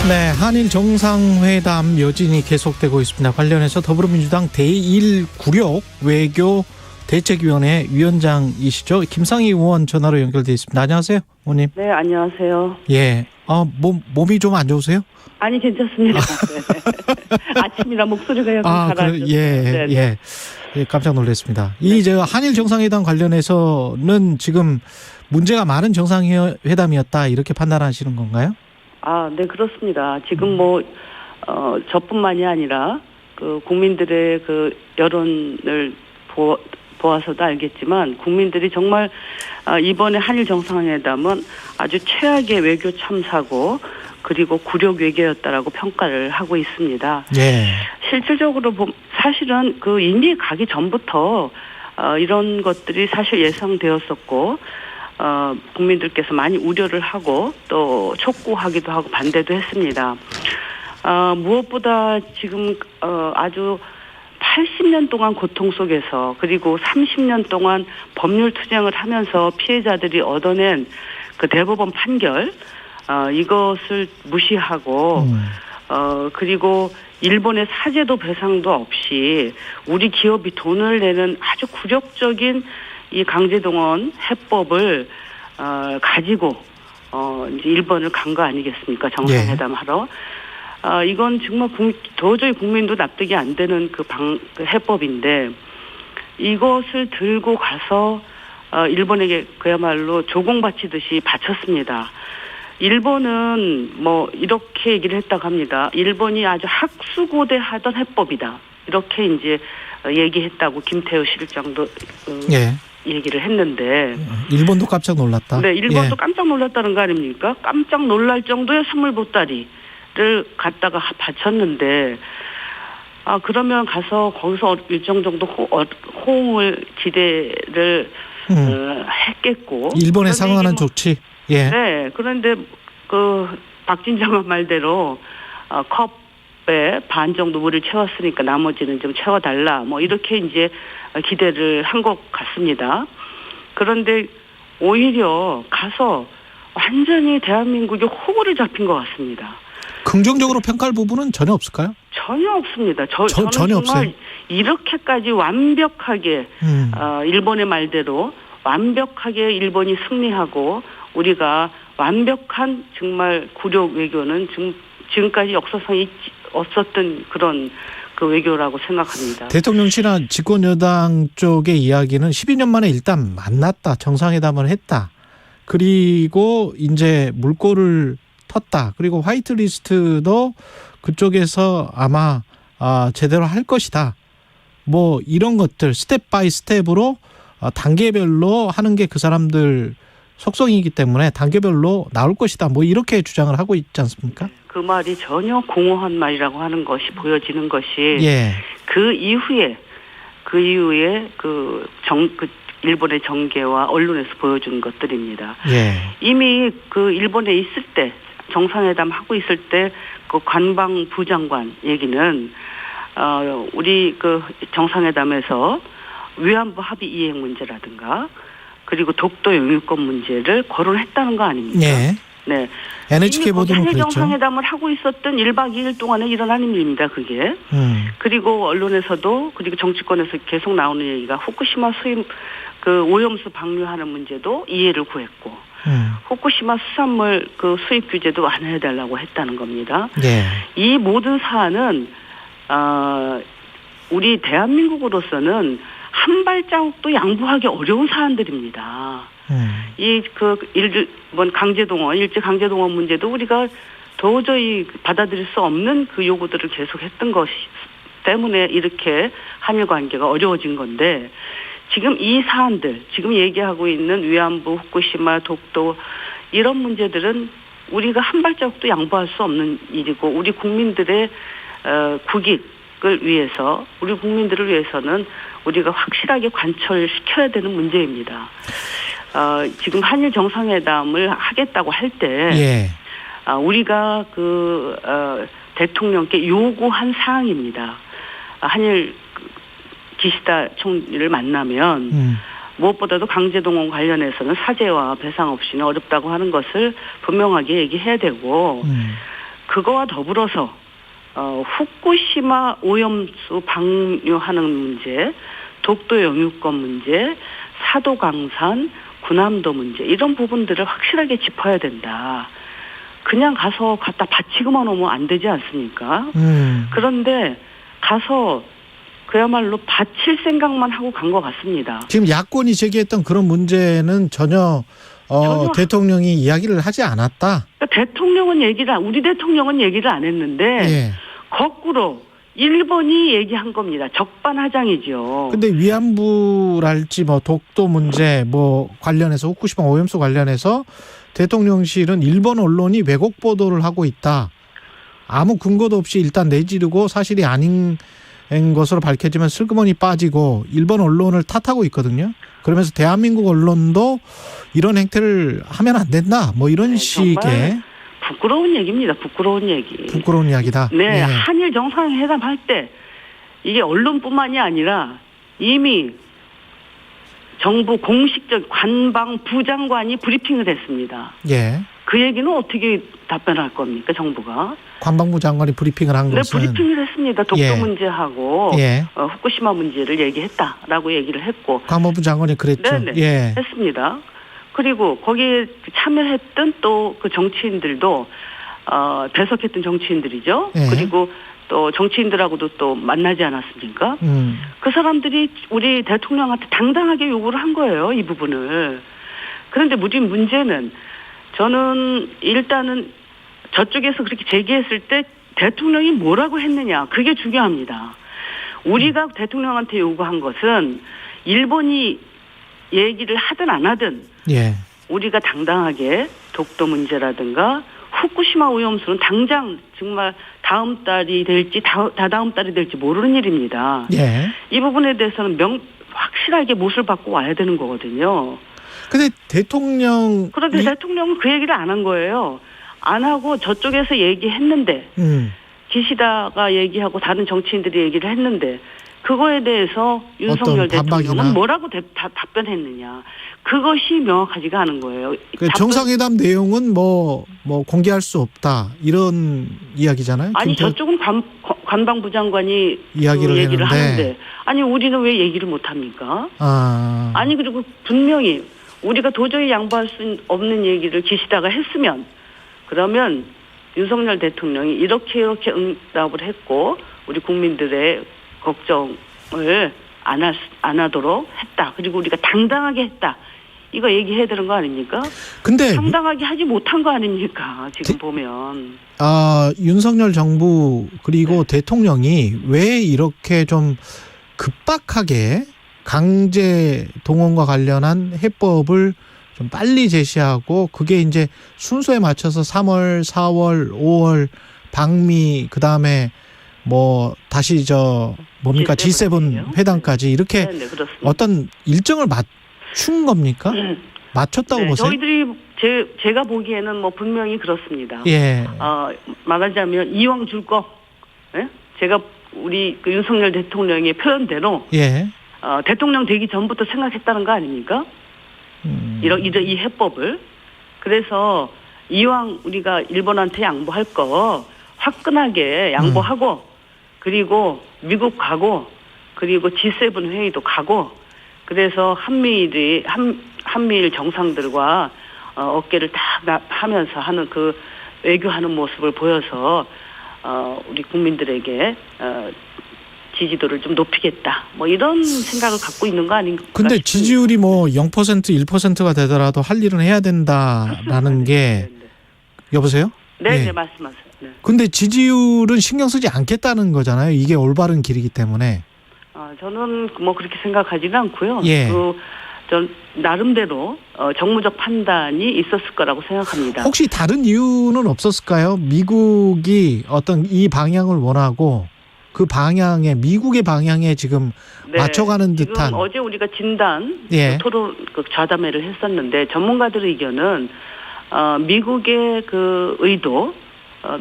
네, 한일 정상회담 여진이 계속되고 있습니다. 관련해서 더불어민주당 대1구력 외교 대책위원회 위원장이시죠. 김상희 의원 전화로 연결돼 있습니다. 안녕하세요, 의원님. 네, 안녕하세요. 예, 몸이 좀 안 좋으세요? 아니, 괜찮습니다. 아침이라 목소리가 약간 가라앉았어요. 예, 깜짝 놀랐습니다. 이 한일 정상회담 관련해서는 지금 문제가 많은 정상회담이었다 이렇게 판단하시는 건가요? 네, 그렇습니다. 지금 저뿐만이 아니라 그 국민들의 그 여론을 보아서도 알겠지만 국민들이 정말 이번에 한일 정상회담은 아주 최악의 외교 참사고 그리고 굴욕 외교였다라고 평가를 하고 있습니다. 예. 실질적으로 사실은 그 이미 가기 전부터 이런 것들이 사실 예상되었었고 국민들께서 많이 우려를 하고 또 촉구하기도 하고 반대도 했습니다. 무엇보다 지금 아주 80년 동안 고통 속에서 그리고 30년 동안 법률 투쟁을 하면서 피해자들이 얻어낸 그 대법원 판결 이것을 무시하고 그리고 일본의 사죄도 배상도 없이 우리 기업이 돈을 내는 아주 굴욕적인 이 강제동원 해법을 가지고 이제 일본을 간 거 아니겠습니까? 정상회담 하러. 이건 정말 도저히 국민도 납득이 안 되는 그 해법인데 이것을 들고 가서 일본에게 그야말로 조공바치듯이 바쳤습니다. 일본은 이렇게 얘기를 했다고 합니다. 일본이 아주 학수고대하던 해법이다. 이렇게 이제 얘기했다고 김태우 실장도 얘기를 했는데 일본도 깜짝 놀랐다. 네, 일본도 깜짝 놀랐다는 거 아닙니까? 깜짝 놀랄 정도의 선물보따리를 갖다가 바쳤는데 그러면 가서 거기서 일정 정도 호응을 기대를 했겠고 일본에 상응하는 조치. 예. 네, 그런데 박진 장관 말대로 컵에 반 정도 물을 채웠으니까 나머지는 좀 채워달라. 이렇게 이제 기대를 한 것 같습니다. 그런데 오히려 가서 완전히 대한민국이 호구를 잡힌 것 같습니다. 긍정적으로 평가할 부분은 전혀 없을까요? 전혀 없습니다. 저는 전혀 정말 없어요. 이렇게까지 완벽하게 일본의 말대로 완벽하게 일본이 승리하고 우리가 완벽한 정말 굴욕 외교는 지금까지 역사상에 없었던 그런 그 외교라고 생각합니다. 대통령실이나 집권여당 쪽의 이야기는 12년 만에 일단 만났다. 정상회담을 했다. 그리고 이제 물꼬를 텄다. 그리고 화이트리스트도 그쪽에서 아마 제대로 할 것이다. 이런 것들 스텝 바이 스텝으로 단계별로 하는 게 그 사람들 속성이기 때문에 단계별로 나올 것이다. 이렇게 주장을 하고 있지 않습니까? 그 말이 전혀 공허한 말이라고 하는 것이 보여지는 것이 그 이후에 일본의 정계와 언론에서 보여준 것들입니다. 이미 그 일본에 있을 때 정상회담 하고 있을 때 그 관방부장관 얘기는 우리 그 정상회담에서 위안부 합의 이행 문제라든가 그리고 독도 영유권 문제를 거론했다는 거 아닙니까? 네. NHK 보도는 한일 그랬죠. 정상회담을 하고 있었던 1박 2일 동안에 일어난 일입니다. 그게. 그리고 언론에서도 그리고 정치권에서 계속 나오는 얘기가 후쿠시마 오염수 방류하는 문제도 이해를 구했고 후쿠시마 수산물 수입 규제도 완화해달라고 했다는 겁니다. 이 모든 사안은 우리 대한민국으로서는 한 발자국도 양보하기 어려운 사안들입니다. 일제 강제동원 문제도 우리가 도저히 받아들일 수 없는 그 요구들을 계속 했던 것이 때문에 이렇게 한일 관계가 어려워진 건데 지금 이 사안들, 지금 얘기하고 있는 위안부, 후쿠시마, 독도 이런 문제들은 우리가 한 발자국도 양보할 수 없는 일이고 우리 국민들의 국익을 위해서 우리 국민들을 위해서는 우리가 확실하게 관철시켜야 되는 문제입니다. 지금 한일 정상회담을 하겠다고 할 때 우리가 대통령께 요구한 사항입니다. 한일 기시다 총리를 만나면 무엇보다도 강제동원 관련해서는 사죄와 배상 없이는 어렵다고 하는 것을 분명하게 얘기해야 되고 그거와 더불어서 후쿠시마 오염수 방류하는 문제, 독도 영유권 문제, 사도 강산, 군함도 문제 이런 부분들을 확실하게 짚어야 된다. 그냥 갖다 바치고만 오면 안 되지 않습니까? 그런데 가서 그야말로 바칠 생각만 하고 간 것 같습니다. 지금 야권이 제기했던 그런 문제는 전혀 대통령이 이야기를 하지 않았다. 그러니까 우리 대통령은 얘기를 안 했는데 예. 거꾸로 일본이 얘기한 겁니다. 적반하장이죠. 근데 위안부랄지 뭐 독도 문제 뭐 관련해서 후쿠시마 오염수 관련해서 대통령실은 일본 언론이 왜곡 보도를 하고 있다. 아무 근거도 없이 일단 내지르고 사실이 아닌 것으로 밝혀지면 슬그머니 빠지고 일본 언론을 탓하고 있거든요. 그러면서 대한민국 언론도 이런 행태를 하면 안 된다. 뭐 이런 식의 부끄러운 얘기입니다. 부끄러운 얘기. 부끄러운 이야기다. 네, 예. 한일 정상회담 할 때 이게 언론뿐만이 아니라 이미 정부 공식적 관방 부장관이 브리핑을 했습니다. 예. 그 얘기는 어떻게 답변할 겁니까, 정부가? 관방부 장관이 브리핑을 한 것은. 네, 브리핑을 했습니다. 독도 예. 문제하고 예. 후쿠시마 문제를 얘기했다라고 얘기를 했고. 관방부 장관이 그랬죠. 네네. 예. 했습니다. 그리고 거기에 참여했던 또 그 정치인들도 배석했던 정치인들이죠. 예. 그리고 또 정치인들하고도 또 만나지 않았습니까? 그 사람들이 우리 대통령한테 당당하게 요구를 한 거예요. 이 부분을. 그런데 문제는 저는 일단은 저쪽에서 그렇게 제기했을 때 대통령이 뭐라고 했느냐. 그게 중요합니다. 우리가 대통령한테 요구한 것은 일본이 얘기를 하든 안 하든 예. 우리가 당당하게 독도 문제라든가 후쿠시마 오염수는 당장 정말 다음 달이 될지 다다음 달이 될지 모르는 일입니다. 예. 이 부분에 대해서는 확실하게 못을 받고 와야 되는 거거든요. 근데 그런데 대통령은 그 얘기를 안 한 거예요. 안 하고 저쪽에서 얘기했는데 기시다가 얘기하고 다른 정치인들이 얘기를 했는데 그거에 대해서 윤석열 대통령은 뭐라고 답변했느냐. 그것이 명확하지가 않은 거예요. 정상회담 내용은 뭐 공개할 수 없다. 이런 이야기잖아요. 아니 저쪽은 관방부 장관이 이야기를 얘기를 하는데 아니 우리는 왜 얘기를 못합니까? 아니 그리고 분명히 우리가 도저히 양보할 수 없는 얘기를 기시다가 했으면 그러면 윤석열 대통령이 이렇게 응답을 했고 우리 국민들의 걱정을 안 하도록 했다. 그리고 우리가 당당하게 했다. 이거 얘기해야 되는 거 아닙니까? 근데 당당하게 하지 못한 거 아닙니까? 지금 보면. 윤석열 정부 그리고 대통령이 왜 이렇게 좀 급박하게 강제 동원과 관련한 해법을 좀 빨리 제시하고 그게 이제 순서에 맞춰서 3월, 4월, 5월 방미 그다음에 뭐 다시 뭡니까 G7 회담까지 이렇게 네, 어떤 일정을 맞춘 겁니까? 맞췄다고 보세요? 저희들이 제가 보기에는 뭐 분명히 그렇습니다. 예. 말하자면 이왕 줄 거, 예? 제가 우리 그 윤석열 대통령의 표현대로 예. 대통령 되기 전부터 생각했다는 거 아닙니까? 이 해법을. 그래서 이왕 우리가 일본한테 양보할 거 화끈하게 양보하고 그리고 미국 가고 그리고 G7 회의도 가고 그래서 한미일 정상들과 어깨를 딱 하면서 하는 그 외교하는 모습을 보여서 우리 국민들에게 지지도를 좀 높이겠다. 뭐 이런 생각을 갖고 있는 거 아닌가? 근데 지지율이 뭐 0%, 1%가 되더라도 할 일은 해야 된다라는 게 여보세요? 네, 네, 말씀하세요. 네. 근데 지지율은 신경 쓰지 않겠다는 거잖아요. 이게 올바른 길이기 때문에. 저는 뭐 그렇게 생각하지는 않고요. 예. 전 나름대로 정무적 판단이 있었을 거라고 생각합니다. 혹시 다른 이유는 없었을까요? 미국이 어떤 이 방향을 원하고 그 방향에 미국의 방향에 지금 맞춰가는 듯한. 지금 어제 우리가 진단 토론 좌담회를 했었는데 전문가들의 의견은 미국의 그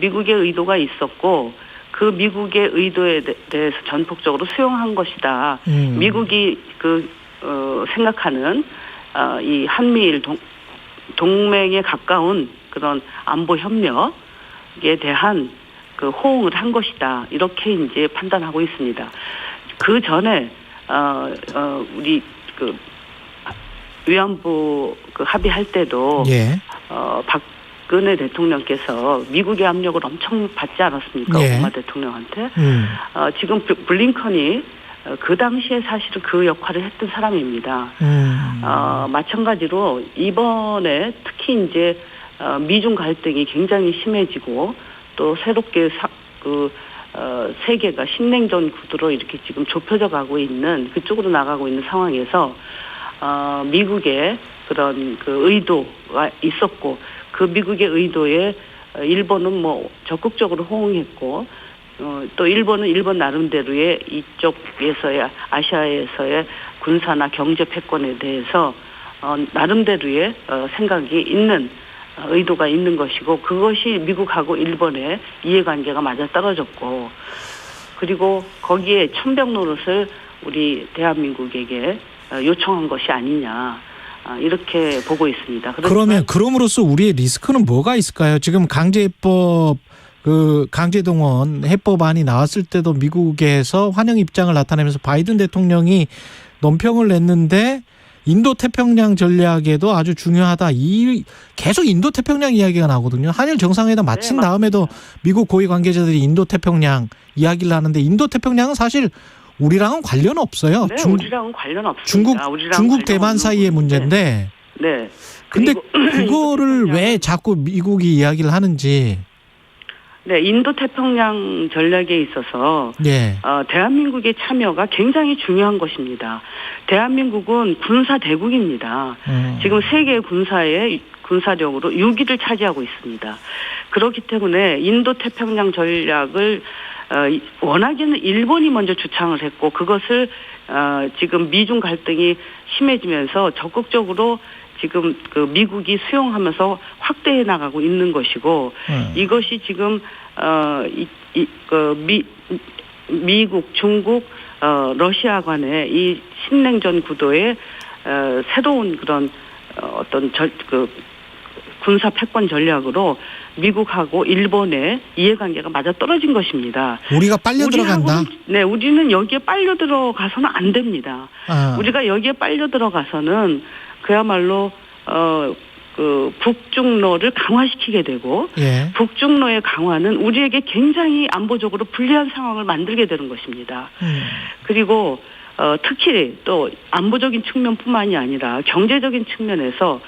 미국의 의도가 있었고 그 미국의 의도에 대해서 전폭적으로 수용한 것이다. 미국이 생각하는 이 한미일 동맹에 가까운 그런 안보 협력 미국에 대한 그 호응을 한 것이다. 이렇게 이제 판단하고 있습니다. 그 전에 우리 그 위안부 그 합의할 때도 예. 박근혜 대통령께서 미국의 압력을 엄청 받지 않았습니까? 예. 오바마 대통령한테. 지금 블링컨이 그 당시에 사실은 그 역할을 했던 사람입니다. 마찬가지로 이번에 특히 이제 미중 갈등이 굉장히 심해지고 또 새롭게 세계가 신냉전 구도로 이렇게 지금 좁혀져 가고 있는 그쪽으로 나가고 있는 상황에서 미국의 그런 그 의도가 있었고 그 미국의 의도에 일본은 뭐 적극적으로 호응했고 또 일본은 일본 나름대로의 이쪽에서의 아시아에서의 군사나 경제 패권에 대해서 나름대로의 생각이 있는 의도가 있는 것이고 그것이 미국하고 일본의 이해관계가 맞아떨어졌고 그리고 거기에 천병 노릇을 우리 대한민국에게 요청한 것이 아니냐 이렇게 보고 있습니다. 그러면 그럼으로써 우리의 리스크는 뭐가 있을까요? 지금 강제해법 그 강제동원 해법안이 나왔을 때도 미국에서 환영 입장을 나타내면서 바이든 대통령이 논평을 냈는데 인도태평양 전략에도 아주 중요하다. 계속 인도태평양 이야기가 나오거든요. 한일 정상회담 마친 다음에도 미국 고위 관계자들이 인도태평양 이야기를 하는데 인도태평양은 사실 우리랑은 관련 없어요. 네, 우리랑은 관련 없습니다. 중국 대만 사이의 문제인데. 네. 근데 그거를 왜 자꾸 미국이 이야기를 하는지. 네, 인도태평양 전략에 있어서 예. 대한민국의 참여가 굉장히 중요한 것입니다. 대한민국은 군사 대국입니다. 지금 세계 군사력으로 6위를 차지하고 있습니다. 그렇기 때문에 인도태평양 전략을 워낙에는 일본이 먼저 주창을 했고 그것을 지금 미중 갈등이 심해지면서 적극적으로 지금 그 미국이 수용하면서 확대해 나가고 있는 것이고 이것이 지금 미국, 중국, 러시아 간의 이 신냉전 구도의 새로운 그런 어떤 군사 패권 전략으로 미국하고 일본의 이해관계가 맞아 떨어진 것입니다. 우리가 빨려 들어간다? 네, 우리는 여기에 빨려 들어가서는 안 됩니다. 우리가 여기에 빨려 들어가서는 그야말로 그 북중로를 강화시키게 되고 예. 북중로의 강화는 우리에게 굉장히 안보적으로 불리한 상황을 만들게 되는 것입니다. 그리고 특히 또 안보적인 측면뿐만이 아니라 경제적인 측면에서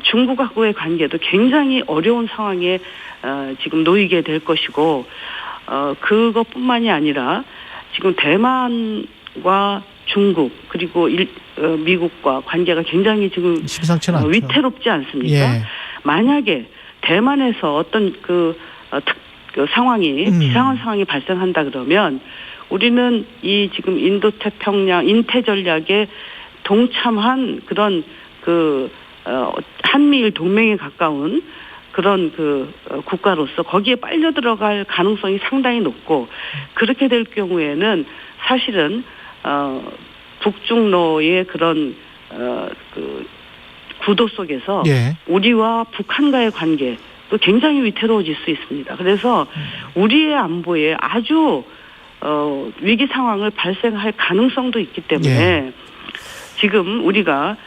중국하고의 관계도 굉장히 어려운 상황에 지금 놓이게 될 것이고 그것뿐만이 아니라 지금 대만과 중국 그리고 미국과 관계가 굉장히 지금 심상치는 않죠. 위태롭지 않습니까? 예. 만약에 대만에서 어떤 그 상황이 비상한 상황이 발생한다 그러면 우리는 이 지금 인도태평양 인태 전략에 동참한 그런 그 한미일 동맹에 가까운 그런 그 국가로서 거기에 빨려 들어갈 가능성이 상당히 높고 그렇게 될 경우에는 사실은 북중로의 그런 그 구도 속에서 예. 우리와 북한과의 관계 또 굉장히 위태로워질 수 있습니다. 그래서 우리의 안보에 아주 위기 상황을 발생할 가능성도 있기 때문에 예. 지금 우리가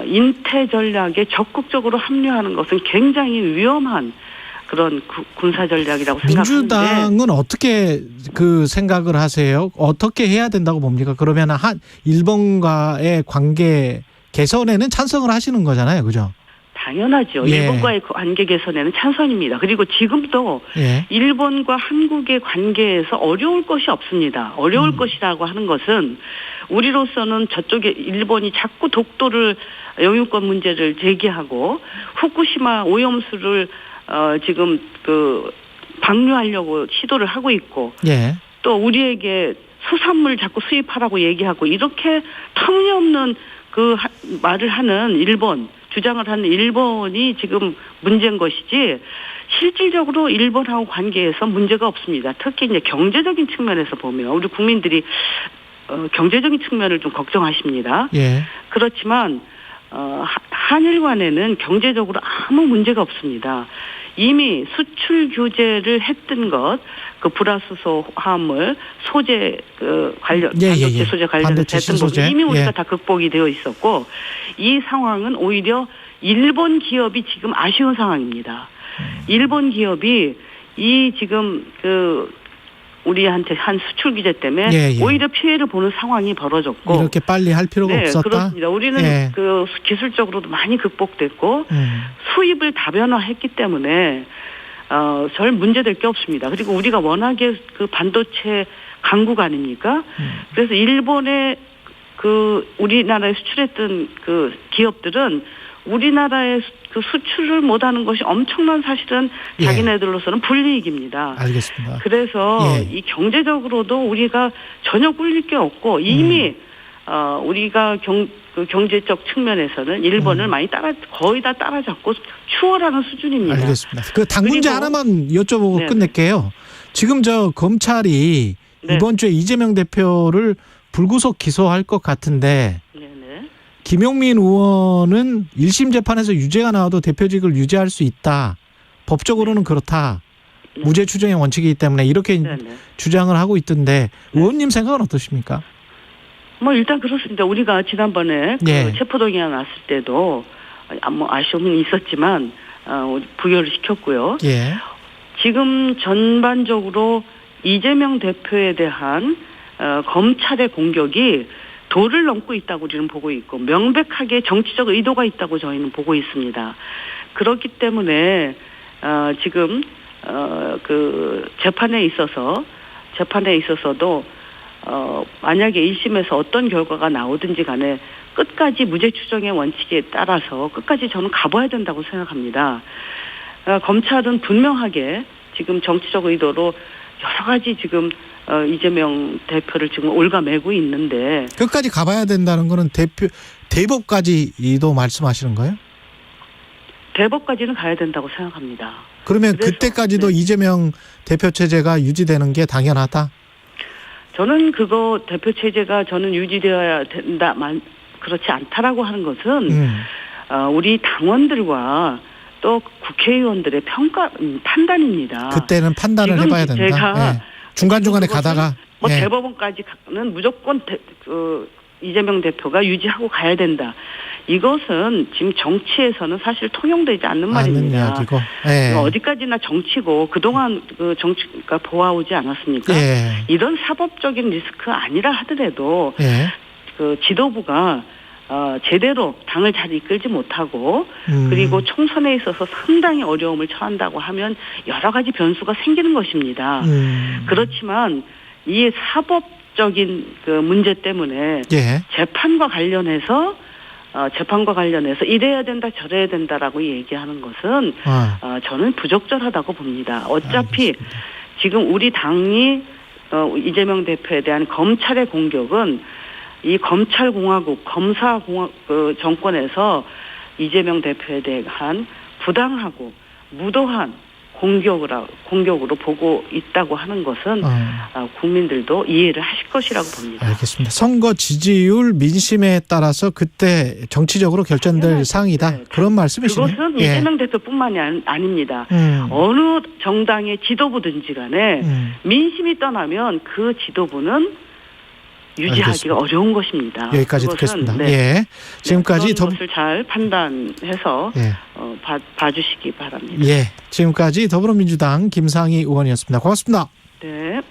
인태 전략에 적극적으로 합류하는 것은 굉장히 위험한 그런 군사 전략이라고 생각하는데 민주당은 어떻게 그 생각을 하세요? 어떻게 해야 된다고 봅니까? 그러면 일본과의 관계 개선에는 찬성을 하시는 거잖아요, 그죠? 당연하죠. 예. 일본과의 관계 개선에는 찬성입니다. 그리고 지금도 예. 일본과 한국의 관계에서 어려울 것이 없습니다. 어려울 것이라고 하는 것은 우리로서는 저쪽에 일본이 자꾸 독도를 영유권 문제를 제기하고 후쿠시마 오염수를 지금 그 방류하려고 시도를 하고 있고 예. 또 우리에게 수산물 자꾸 수입하라고 얘기하고 이렇게 터무니없는 그 말을 하는 일본 주장을 하는 일본이 지금 문제인 것이지 실질적으로 일본하고 관계에서 문제가 없습니다. 특히 이제 경제적인 측면에서 보면 우리 국민들이 경제적인 측면을 좀 걱정하십니다. 예. 그렇지만 한일 간에는 경제적으로 아무 문제가 없습니다. 이미 수출 규제를 했던 것, 그 불화수소 화합물 소재 관련 반도체 소재 관련해서 했던 것 이미 우리가 다 극복이 되어 있었고, 이 상황은 오히려 일본 기업이 지금 아쉬운 상황입니다. 일본 기업이 이 지금 우리한테 한 수출 규제 때문에 오히려 피해를 보는 상황이 벌어졌고, 이렇게 빨리 할 필요가 없었다. 그렇습니다. 우리는 기술적으로도 많이 극복됐고 수입을 다변화했기 때문에 별 문제될 게 없습니다. 그리고 우리가 워낙에 그 반도체 강국 아닙니까? 그래서 일본에 우리나라에 수출했던 그 기업들은 우리나라에 그 수출을 못하는 것이 엄청난 사실은 자기네들로서는 불이익입니다. 알겠습니다. 그래서 이 경제적으로도 우리가 전혀 꿀릴 게 없고 이미 우리가 경제적 측면에서는 일본을 많이 거의 다 따라잡고 추월하는 수준입니다. 알겠습니다. 그 당 문제 하나만 여쭤보고 끝낼게요. 지금 검찰이 이번 주에 이재명 대표를 불구속 기소할 것 같은데, 김용민 의원은 1심 재판에서 유죄가 나와도 대표직을 유지할 수 있다. 법적으로는 그렇다. 무죄 추정의 원칙이기 때문에 이렇게 주장을 하고 있던데, 의원님 생각은 어떠십니까? 일단 그렇습니다. 우리가 지난번에 체포동의안 났을 때도 아쉬움은 있었지만 부결을 시켰고요. 지금 전반적으로 이재명 대표에 대한 검찰의 공격이 도를 넘고 있다고 우리는 보고 있고, 명백하게 정치적 의도가 있다고 저희는 보고 있습니다. 그렇기 때문에 지금 그 재판에 있어서도 만약에 1심에서 어떤 결과가 나오든지 간에 끝까지 무죄 추정의 원칙에 따라서 끝까지 저는 가봐야 된다고 생각합니다. 검찰은 분명하게 지금 정치적 의도로 여러 가지 지금 이재명 대표를 지금 올가매고 있는데, 끝까지 가봐야 된다는 거는 대법까지도 말씀하시는 거예요? 대법까지는 가야 된다고 생각합니다. 그러면 그때까지도 이재명 대표 체제가 유지되는 게 당연하다? 저는 대표 체제가 유지되어야 된다만 그렇지 않다라고 하는 것은 우리 당원들과 또 국회의원들의 판단입니다. 그때는 판단을 해봐야 된다. 제가 중간중간에 가다가 대법원까지는 무조건 이재명 대표가 유지하고 가야 된다. 이것은 지금 정치에서는 사실 통용되지 않는 말입니다. 어디까지나 정치고 그동안 정치가 보아오지 않았습니까? 이런 사법적인 리스크 아니라 하더라도 지도부가 제대로 당을 잘 이끌지 못하고 그리고 총선에 있어서 상당히 어려움을 처한다고 하면 여러 가지 변수가 생기는 것입니다. 그렇지만 이 사법적인 문제 때문에 재판과 관련해서 이래야 된다 저래야 된다라고 얘기하는 것은 저는 부적절하다고 봅니다. 어차피 지금 우리 당이 이재명 대표에 대한 검찰의 공격은 이 검찰공화국, 정권에서 이재명 대표에 대한 부당하고 무도한 공격으로 보고 있다고 하는 것은 국민들도 이해를 하실 것이라고 봅니다. 알겠습니다. 선거 지지율 민심에 따라서 그때 정치적으로 결정될 사항이다. 그런 말씀이시네요. 그것은 이재명 대표뿐만이 아닙니다. 어느 정당의 지도부든지 간에 민심이 떠나면 그 지도부는 유지하기가 알겠습니다. 어려운 것입니다. 여기까지 듣겠습니다. 지금까지 것을 잘 판단해서 봐주시기 바랍니다. 지금까지 더불어민주당 김상희 의원이었습니다. 고맙습니다. 네.